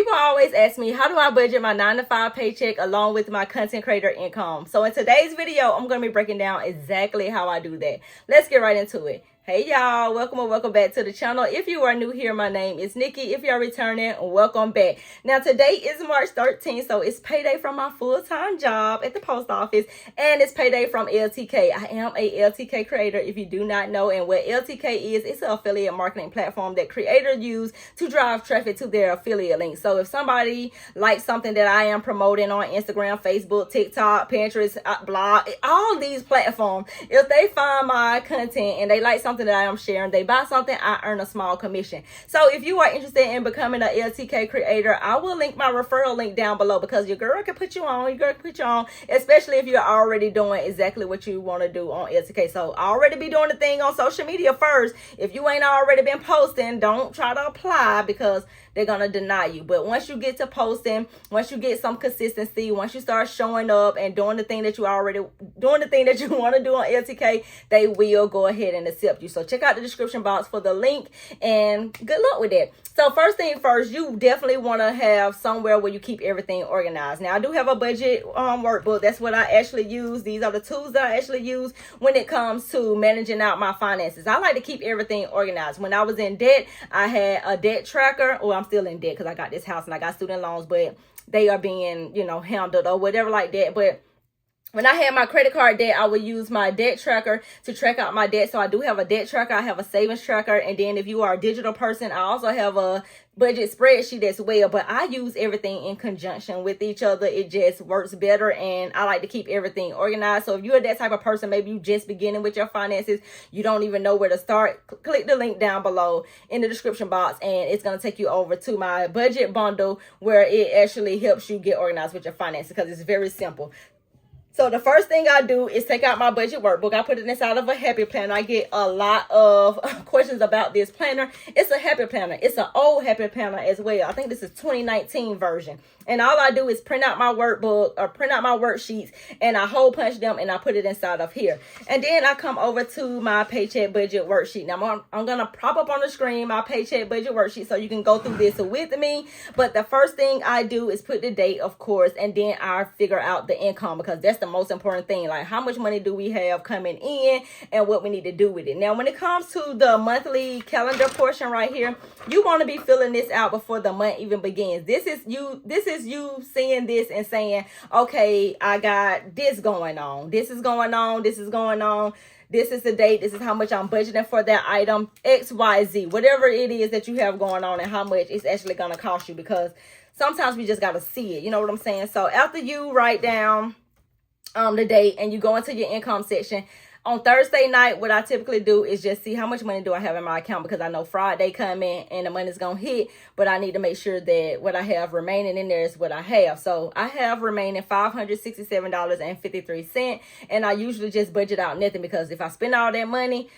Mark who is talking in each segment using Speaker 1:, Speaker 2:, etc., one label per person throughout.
Speaker 1: People always ask me, how do I budget my 9-to-5 paycheck along with my content creator income? So in today's video, I'm going to be breaking down exactly how I do that. Let's get right into it. Hey y'all, welcome or welcome back to the channel. If you are new here, my name is Nikki. If you're returning, welcome back. Now today is March 13th, so it's payday from my full-time job at the post office, and it's payday from LTK. I am a LTK creator, if you do not know. And what LTK is, it's an affiliate marketing platform that creators use to drive traffic to their affiliate links. So if somebody likes something that I am promoting on Instagram, Facebook, TikTok, Pinterest, blog, all these platforms, if they find my content and they like something that I am sharing, they buy something, I earn a small commission. So if you are interested in becoming an LTK creator, I will link my referral link down below, because your girl can put you on, especially if you're already doing exactly what you want to do on LTK. So already be doing the thing on social media first. If you ain't already been posting, don't try to apply, because they're going to deny you. But once you get to posting, once you get some consistency, once you start showing up and doing the thing that you want to do on LTK, they will go ahead and accept you. So check out the description box for the link, and good luck with that. So first thing first, you definitely want to have somewhere where you keep everything organized. Now I do have a budget workbook. That's what I actually use. These are the tools that I actually use when it comes to managing out my finances. I like to keep everything organized. When I was in debt, I had a debt tracker. Well, I'm still in debt because I got this house and I got student loans, but they are being, handled or whatever like that. But when I had my credit card debt, I would use my debt tracker to track out my debt. So I do have a debt tracker. I have a savings tracker. And then if you are a digital person, I also have a budget spreadsheet as well. But I use everything in conjunction with each other. It just works better, and I like to keep everything organized. So if you're that type of person, maybe you just beginning with your finances, you don't even know where to start, click the link down below in the description box, and it's going to take you over to my budget bundle, where it actually helps you get organized with your finances, because it's very simple. So the first thing I do is take out my budget workbook. I put it inside of a happy planner. I get a lot of questions about this planner. It's a happy planner. It's an old happy planner as well. I think this is 2019 version. And all I do is print out my workbook or print out my worksheets, and I hole punch them and I put it inside of here. And then I come over to my paycheck budget worksheet. Now I'm going to prop up on the screen my paycheck budget worksheet so you can go through this with me. But the first thing I do is put the date, of course, and then I figure out the income, because that's the most important thing. Like, how much money do we have coming in and what we need to do with it. Now, when it comes to the monthly calendar portion right here, you want to be filling this out before the month even begins. This is you seeing this and saying, okay, I got this going on. This is going on. This is going on. This is the date. This is how much I'm budgeting for that item, XYZ, whatever it is that you have going on, and how much it's actually going to cost you, because sometimes we just got to see it. You know what I'm saying? So after you write down the date and you go into your income section, on Thursday night, what I typically do is just see how much money do I have in my account, because I know Friday coming and the money's going to hit, but I need to make sure that what I have remaining in there is what I have. So I have remaining $567.53, and I usually just budget out nothing, because if I spend all that money,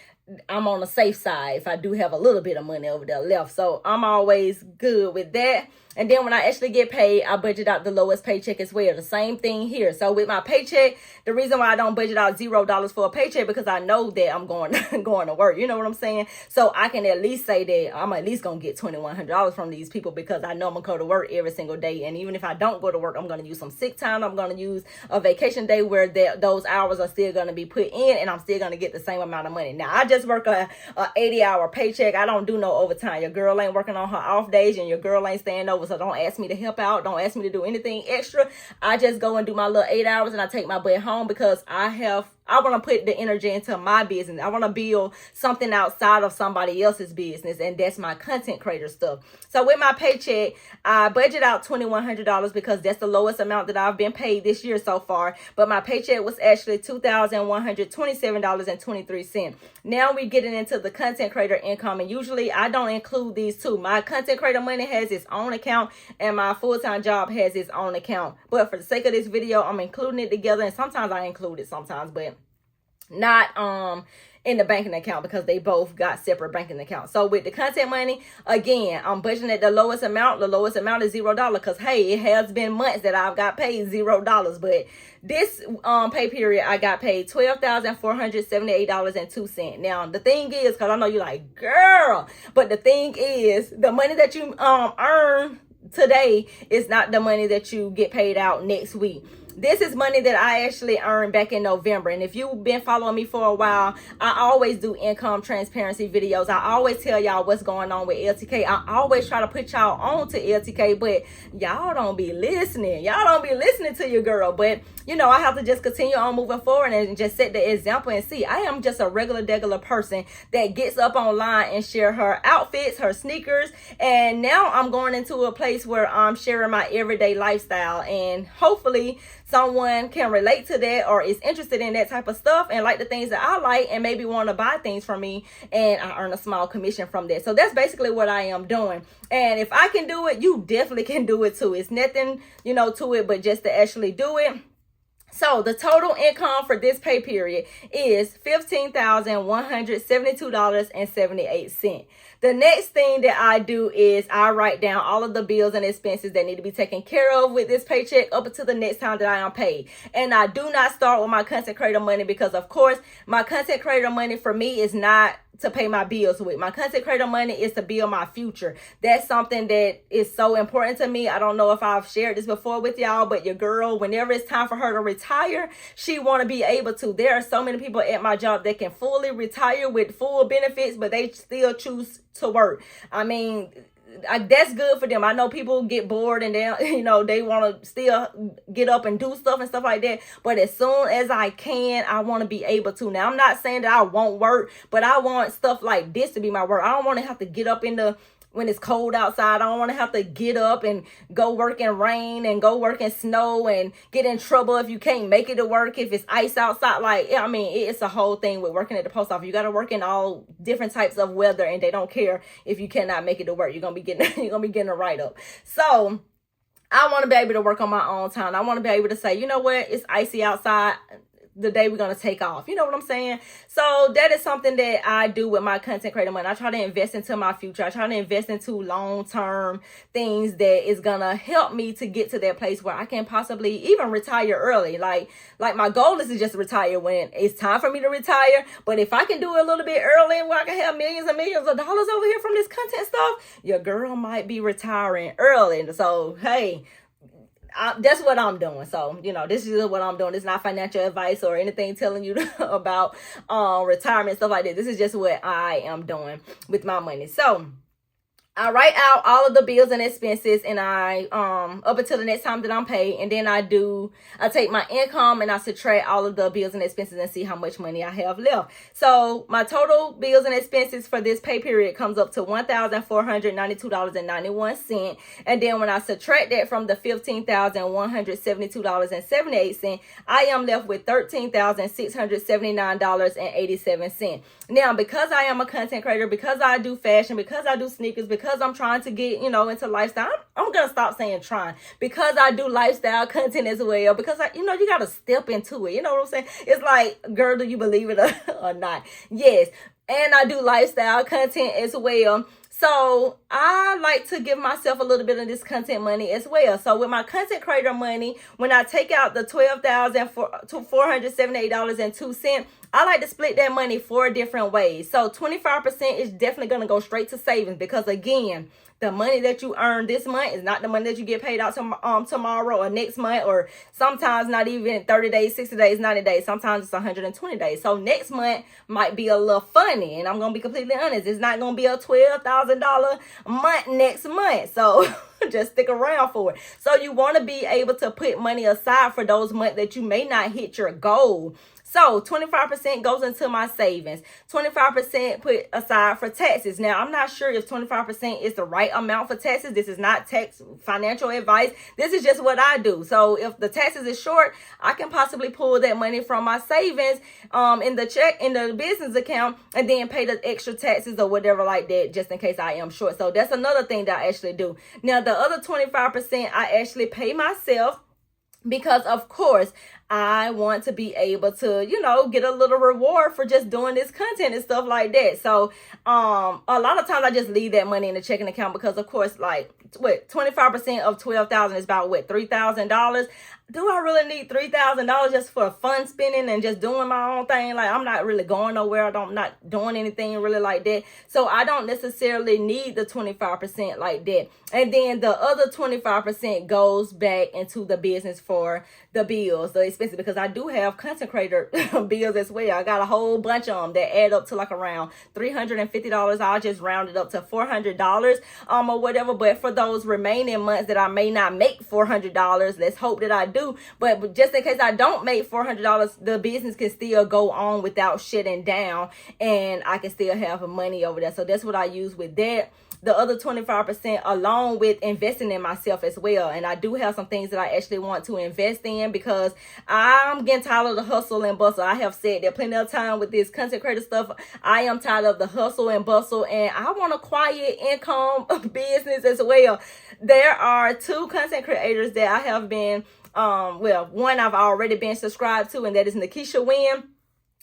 Speaker 1: I'm on the safe side if I do have a little bit of money over there left. So I'm always good with that. And then when I actually get paid, I budget out the lowest paycheck as well. The same thing here. So with my paycheck, the reason why I don't budget out $0 for a paycheck, because I know that I'm going to work. You know what I'm saying? So I can at least say that I'm at least going to get $2,100 from these people, because I know I'm going to go to work every single day. And even if I don't go to work, I'm going to use some sick time. I'm going to use a vacation day where those hours are still going to be put in, and I'm still going to get the same amount of money. Now, I just work a 80-hour paycheck. I don't do no overtime. Your girl ain't working on her off days, and your girl ain't staying over. So don't ask me to help out. Don't ask me to do anything extra. I just go and do my little 8 hours, and I take my butt home, because I want to put the energy into my business. I want to build something outside of somebody else's business, and that's my content creator stuff. So with my paycheck, I budget out $2,100, because that's the lowest amount that I've been paid this year so far. But my paycheck was actually $2,127.23. Now we're getting into the content creator income, and usually I don't include these two. My content creator money has its own account, and my full-time job has its own account. But for the sake of this video, I'm including it together, and sometimes I include it sometimes, but not in the banking account, because they both got separate banking accounts. So with the content money, again, I'm budgeting at the lowest amount. The lowest amount is $0, because hey, it has been months that I've got paid $0. But this pay period, I got paid $12,478.02. Now the thing is, because I know you're like, girl, but the thing is, the money that you earn today is not the money that you get paid out next week. This is money that I actually earned back in November. And if you've been following me for a while, I always do income transparency videos. I always tell y'all what's going on with LTK. I always try to put y'all on to LTK, but y'all don't be listening. Y'all don't be listening to your girl. But, you know, I have to just continue on moving forward and just set the example and see. I am just a regular person that gets up online and share her outfits, her sneakers. And now I'm going into a place where I'm sharing my everyday lifestyle. And hopefully someone can relate to that or is interested in that type of stuff and like the things that I like and maybe want to buy things from me, and I earn a small commission from that. So that's basically what I am doing. And if I can do it, you definitely can do it too. It's nothing, you know, to it but just to actually do it. So the total income for this pay period is $15,172.78. The next thing that I do is I write down all of the bills and expenses that need to be taken care of with this paycheck up until the next time that I am paid. And I do not start with my content creator money because, of course, my content creator money for me is not to pay my bills with. My content creator money is to build my future. That's something that is so important to me. I don't know if I've shared this before with y'all, but your girl, whenever it's time for her to retire, she want to be able to. There are so many people at my job that can fully retire with full benefits, but they still choose to work. I mean, that's good for them. I know people get bored and they, you know, they want to still get up and do stuff and stuff like that. But as soon as I can, I want to be able to. Now, I'm not saying that I won't work, but I want stuff like this to be my work. I don't want to have to get up when it's cold outside. I don't want to have to get up and go work in rain and go work in snow and get in trouble if you can't make it to work, if it's ice outside. Like, I mean, it's a whole thing with working at the post office. You got to work in all different types of weather, and they don't care if you cannot make it to work. You're going to be getting a write-up. So I want to be able to work on my own time. I want to be able to say, you know what, it's icy outside the day we're going to take off. You know what I'm saying? So that is something that I do with my content creator money. I try to invest into my future. I try to invest into long-term things that is going to help me to get to that place where I can possibly even retire early. Like my goal is to just retire when it's time for me to retire. But if I can do it a little bit early where I can have millions and millions of dollars over here from this content stuff, your girl might be retiring early. So, hey, that's what I'm doing. So, you know, this is what I'm doing. It's not financial advice or anything telling you about retirement, stuff like that. This is just what I am doing with my money. So I write out all of the bills and expenses, and I up until the next time that I'm paid, and then I take my income and I subtract all of the bills and expenses and see how much money I have left. So my total bills and expenses for this pay period comes up to $1,492.91, and then when I subtract that from the $15,172.78, I am left with $13,679.87. Now, because I am a content creator, because I do fashion, because I do sneakers, because I'm trying to get, you know, into lifestyle, I'm going to stop saying trying, because I do lifestyle content as well, because you got to step into it. You know what I'm saying? It's like, girl, do you believe it or not? Yes. And I do lifestyle content as well. So I like to give myself a little bit of this content money as well. So with my content creator money, when I take out the $12,478.02, I like to split that money 4 different ways. So 25% is definitely going to go straight to savings, because again, the money that you earn this month is not the money that you get paid out tomorrow or next month, or sometimes not even 30 days, 60 days, 90 days. Sometimes it's 120 days. So next month might be a little funny, and I'm going to be completely honest. It's not going to be a $12,000 month next month. So just stick around for it. So you want to be able to put money aside for those months that you may not hit your goal. So 25% goes into my savings. 25% put aside for taxes. Now, I'm not sure if 25% is the right amount for taxes. This is not tax financial advice. This is just what I do. So if the taxes is short, I can possibly pull that money from my savings in the business account, and then pay the extra taxes or whatever like that, just in case I am short. So that's another thing that I actually do. Now, the other 25% I actually pay myself, because of course I want to be able to, get a little reward for just doing this content and stuff like that. So a lot of times I just leave that money in the checking account because, of course, like, what, 25% of 12,000 is about, what, $3,000? Do I really need $3,000 just for fun spending and just doing my own thing? Like, I'm not really going nowhere. I'm not doing anything really like that. So I don't necessarily need the 25% like that. And then the other 25% goes back into the business for the bills, the expenses, because I do have content creator bills as well. I got a whole bunch of them that add up to like around $350. I'll just round it up to $400 or whatever. But for those remaining months that I may not make $400, let's hope that I do. But just in case I don't make $400, the business can still go on without shutting down, and I can still have money over there. So that's what I use with that. The other 25% along with investing in myself as well. And I do have some things that I actually want to invest in because I'm getting tired of the hustle and bustle. I have said that plenty of time with this content creator stuff. I am tired of the hustle and bustle, and I want a quiet income business as well. There are 2 content creators that I have been, one I've already been subscribed to, and that is Nikisha Wynn.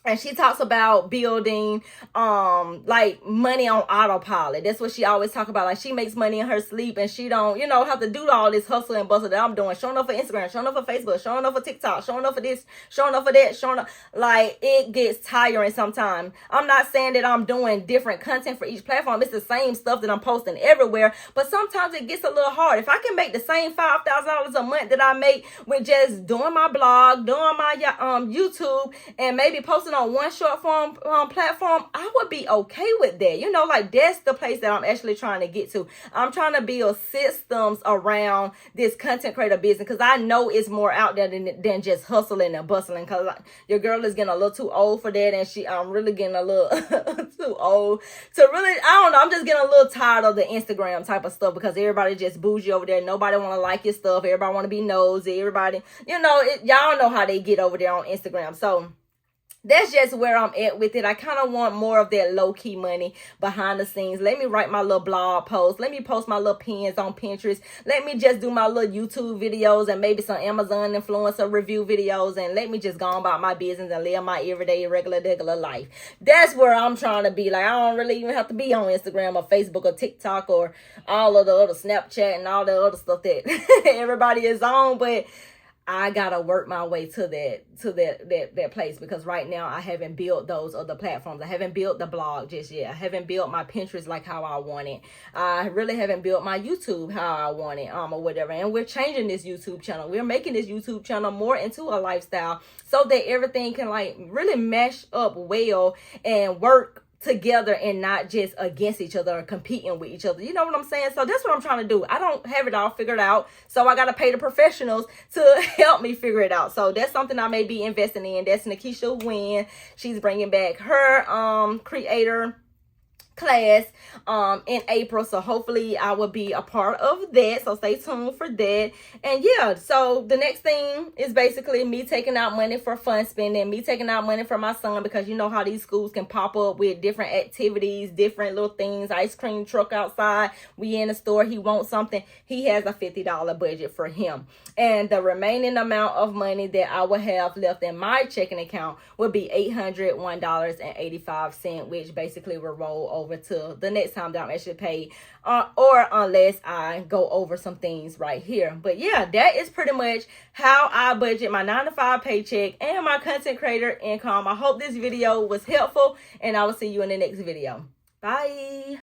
Speaker 1: And she talks about building, like money on autopilot. That's what she always talk about. Like, she makes money in her sleep, and she don't, have to do all this hustle and bustle that I'm doing. Showing up for Instagram, showing up for Facebook, showing up for TikTok, showing up for this, showing up for that, showing up. Like, it gets tiring sometimes. I'm not saying that I'm doing different content for each platform. It's the same stuff that I'm posting everywhere. But sometimes it gets a little hard. If I can make the same $5,000 a month that I make with just doing my blog, doing my YouTube, and maybe posting on one short form platform, I would be okay with that. Like, that's the place that I'm actually trying to get to. I'm trying to build systems around this content creator business because I know it's more out there than just hustling and bustling, because your girl is getting a little too old for that, and I'm really getting a little too old to really, I don't know, I'm just getting a little tired of the Instagram type of stuff because everybody just bougie over there. Nobody want to like your stuff. Everybody want to be nosy. Everybody, y'all know how they get over there on Instagram. So that's just where I'm at with it. I kind of want more of that low-key money behind the scenes. Let me write my little blog post. Let me post my little pins on Pinterest. Let me just do my little YouTube videos and maybe some Amazon influencer review videos. And let me just go on about my business and live my everyday, regular life. That's where I'm trying to be. Like, I don't really even have to be on Instagram or Facebook or TikTok or all of the other Snapchat and all the other stuff that everybody is on. But I gotta work my way to that place, because right now I haven't built those other platforms. I haven't built the blog just yet. I haven't built my Pinterest like how I want it. I really haven't built my YouTube how I want it, or whatever. And we're changing this YouTube channel. We're making this YouTube channel more into a lifestyle so that everything can like really mesh up well and work together and not just against each other or competing with each other. You know what I'm saying? So that's what I'm trying to do. I don't have it all figured out, so I got to pay the professionals to help me figure it out. So that's something I may be investing in. That's Nikisha Wynn. She's bringing back her creator class in April, so hopefully I will be a part of that, so stay tuned for that. And yeah, so the next thing is basically me taking out money for fun spending, me taking out money for my son, because you know how these schools can pop up with different activities, different little things, ice cream truck outside, we in the store, he wants something, he has a $50 budget for him, and the remaining amount of money that I will have left in my checking account would be $801.85, which basically will roll over to the next time that I'm actually paid, or unless I go over some things right here. But yeah, that is pretty much how I budget my 9-to-5 paycheck and my content creator income. I hope this video was helpful, and I will see you in the next video. Bye.